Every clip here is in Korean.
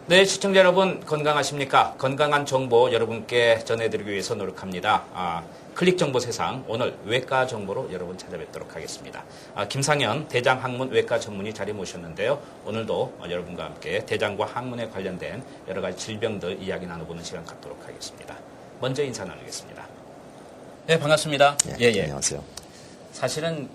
네, 시청자 여러분 건강하십니까? 건강한 정보 여러분께 전해드리기 위해서 노력합니다. 클릭 정보 세상 오늘 외과 정보로 여러분 찾아뵙도록 하겠습니다. 김상현 대장 항문 외과 전문의 자리 모셨는데요. 오늘도 여러분과 함께 대장과 항문에 관련된 여러 가지 질병들 이야기 나눠보는 시간 갖도록 하겠습니다. 먼저 인사 나누겠습니다. 네, 반갑습니다. 예. 안녕하세요. 사실은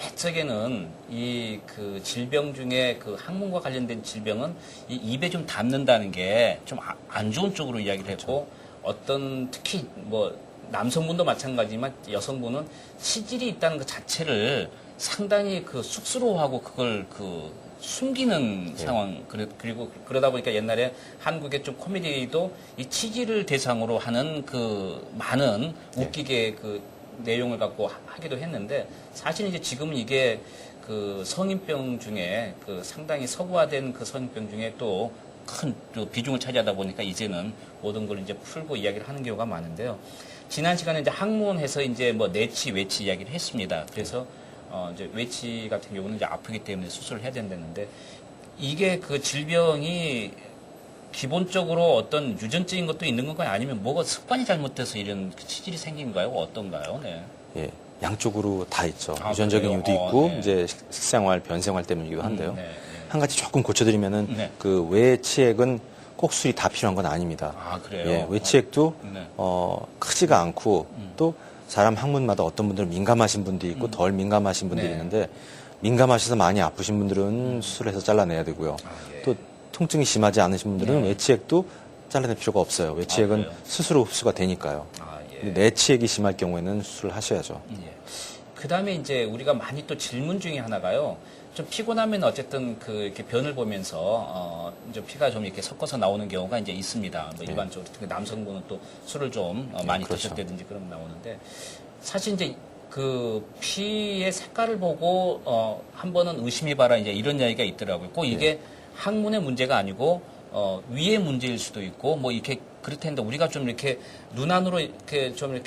옛적에는 이 질병 중에 항문과 관련된 질병은 이 입에 좀 닿는다는 게 좀 안 좋은 쪽으로 이야기를 했고, 어떤 특히 남성분도 마찬가지지만 여성분은 치질이 있다는 것 자체를 상당히 쑥스러워하고 그걸 숨기는 상황. 그리고 그러다 보니까 옛날에 한국의 좀 코미디도 이 치질을 대상으로 하는 많은 웃기게 내용을 갖고 하기도 했는데, 사실 이제 지금은 이게 성인병 중에 상당히 서구화된 성인병 중에 또 큰 비중을 차지하다 보니까 이제는 모든 걸 이제 풀고 이야기를 하는 경우가 많은데요. 지난 시간에 이제 항문에서 이제 내치, 외치 이야기를 했습니다. 그래서 이제 외치 같은 경우는 이제 아프기 때문에 수술을 해야 된다는데, 이게 질병이 기본적으로 어떤 유전적인 것도 있는 건가요? 아니면 뭐가 습관이 잘못돼서 이런 치질이 생긴 거예요? 어떤가요? 네. 예, 양쪽으로 다 있죠. 유전적인 이유도 있고, 네. 이제 식생활, 변생활 때문이기도 한데요. 네. 한 가지 조금 고쳐드리면은 네. 외치액은 꼭 수술이 다 필요한 건 아닙니다. 그래요? 예, 외치액도 네. 크지가 않고 또 사람 항문마다 어떤 분들은 민감하신 분들이 있고 덜 민감하신 분들이 네. 있는데, 민감하셔서 많이 아프신 분들은 수술해서 잘라내야 되고요. 예. 또 통증이 심하지 않으신 분들은 네. 외치액도 잘라낼 필요가 없어요. 외치액은 그래요? 스스로 흡수가 되니까요. 예. 근데 내치액이 심할 경우에는 수술을 하셔야죠. 예. 그 다음에 이제 우리가 많이 또 질문 중에 하나가요. 좀 피곤하면 어쨌든 이렇게 변을 보면서, 이제 피가 좀 이렇게 섞어서 나오는 경우가 이제 있습니다. 일반적으로. 특히 남성분은 또 술을 좀 많이 그렇죠. 드셨다든지 그러면 나오는데, 사실 이제 피의 색깔을 보고, 한 번은 의심해봐라 이제 이런 이야기가 있더라고요. 꼭 이게 항문의 문제가 아니고, 위의 문제일 수도 있고, 이렇게 그렇다는데 우리가 좀 이렇게 눈안으로 이렇게 좀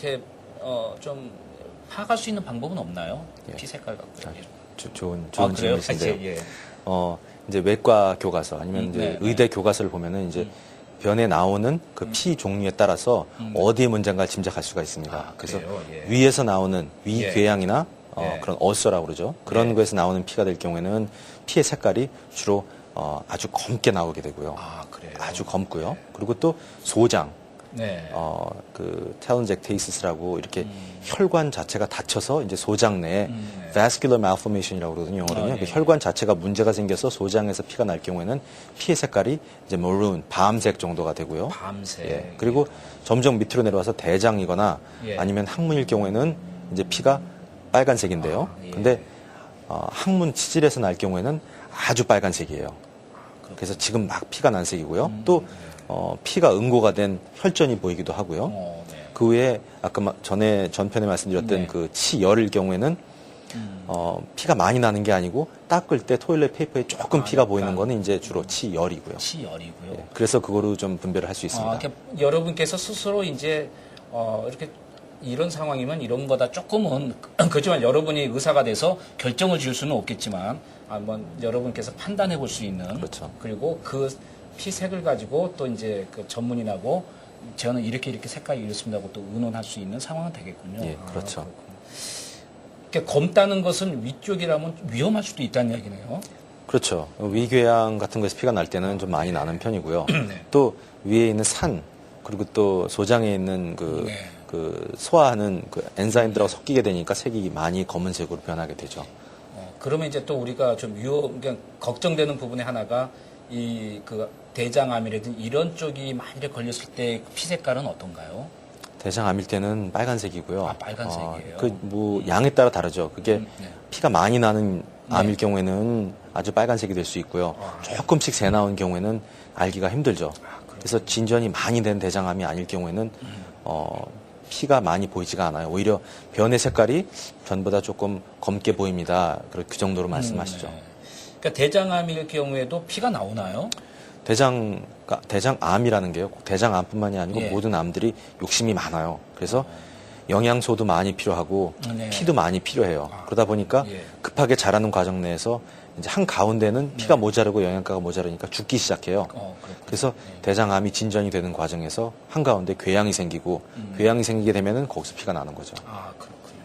파악할 수 있는 방법은 없나요? 예. 피 색깔 갖고. 좋은 그래요? 질문이신데요. 예. 이제 외과 교과서 아니면 이제 네, 의대 교과서를 보면은 이제 변에 나오는 피 종류에 따라서 어디에 문제인가 짐작할 수가 있습니다. 그래서 그래요? 예. 위에서 나오는 위궤양이나 예. 그런 얼서라고 그러죠. 그런 거에서 나오는 피가 될 경우에는 피의 색깔이 주로 아주 검게 나오게 되고요. 그래요? 아주 검고요. 그리고 또 소장, 네. 텔론젝테이시스라고 이렇게 혈관 자체가 닫혀서 이제 소장 내에 vascular malformation이라고 그러거든요. 영어로는요. 네. 혈관 자체가 문제가 생겨서 소장에서 피가 날 경우에는 피의 색깔이 이제 maroon, 밤색 정도가 되고요. 밤색. 예. 그리고 점점 밑으로 내려와서 대장이거나 예. 아니면 항문일 경우에는 이제 피가 빨간색인데요. 예. 근데 항문 치질에서 날 경우에는 아주 빨간색이에요. 그래서 지금 막 피가 난색이고요. 또 피가 응고가 된 혈전이 보이기도 하고요. 네. 그 외에 아까 전편에 말씀드렸던 네. 치열일 경우에는 피가 많이 나는 게 아니고 닦을 때 토일렛 페이퍼에 조금 피가 보이는 거는 이제 주로 치열이고요. 치열이고요. 예, 그래서 그거로 좀 분별을 할 수 있습니다. 그러니까 여러분께서 스스로 이제 이렇게 이런 상황이면 이런 거다 조금은 그렇지만 여러분이 의사가 돼서 결정을 지을 수는 없겠지만 한번 여러분께서 판단해 볼 수 있는 그렇죠. 그리고 피색을 가지고 또 이제 전문인하고 저는 이렇게 색깔이 이렇습니다 하고 또 의논할 수 있는 상황은 되겠군요. 예, 그렇죠. 그러니까 검다는 것은 위쪽이라면 위험할 수도 있다는 얘기네요. 그렇죠. 위궤양 같은 거에서 피가 날 때는 좀 많이 나는 편이고요. 네. 또 위에 있는 산 그리고 또 소장에 있는 네. 소화하는 엔자임들하고 섞이게 되니까 색이 많이 검은색으로 변하게 되죠. 그러면 이제 또 우리가 좀 그러니까 걱정되는 부분의 하나가 대장암이라든지 이런 쪽이 만일에 걸렸을 때 피 색깔은 어떤가요? 대장암일 때는 빨간색이고요. 빨간색이에요. 양에 따라 다르죠. 그게 네. 피가 많이 나는 암일 경우에는 아주 빨간색이 될 수 있고요. 조금씩 새 나온 경우에는 알기가 힘들죠. 그래서 진전이 많이 된 대장암이 아닐 경우에는 피가 많이 보이지가 않아요. 오히려 변의 색깔이 전보다 조금 검게 보입니다. 그 정도로 말씀하시죠. 네. 그러니까 대장암일 경우에도 피가 나오나요? 대장암이라는 게요. 꼭 대장암뿐만이 아니고 예. 모든 암들이 욕심이 많아요. 그래서 영양소도 많이 필요하고 네. 피도 많이 필요해요. 그러다 보니까 예. 급하게 자라는 과정 내에서 이제 한 가운데는 피가 모자르고 영양가가 모자르니까 죽기 시작해요. 그렇군요. 그래서 대장암이 진전이 되는 과정에서 한 가운데 궤양이 생기고 궤양이 생기게 되면은 거기서 피가 나는 거죠. 그렇군요.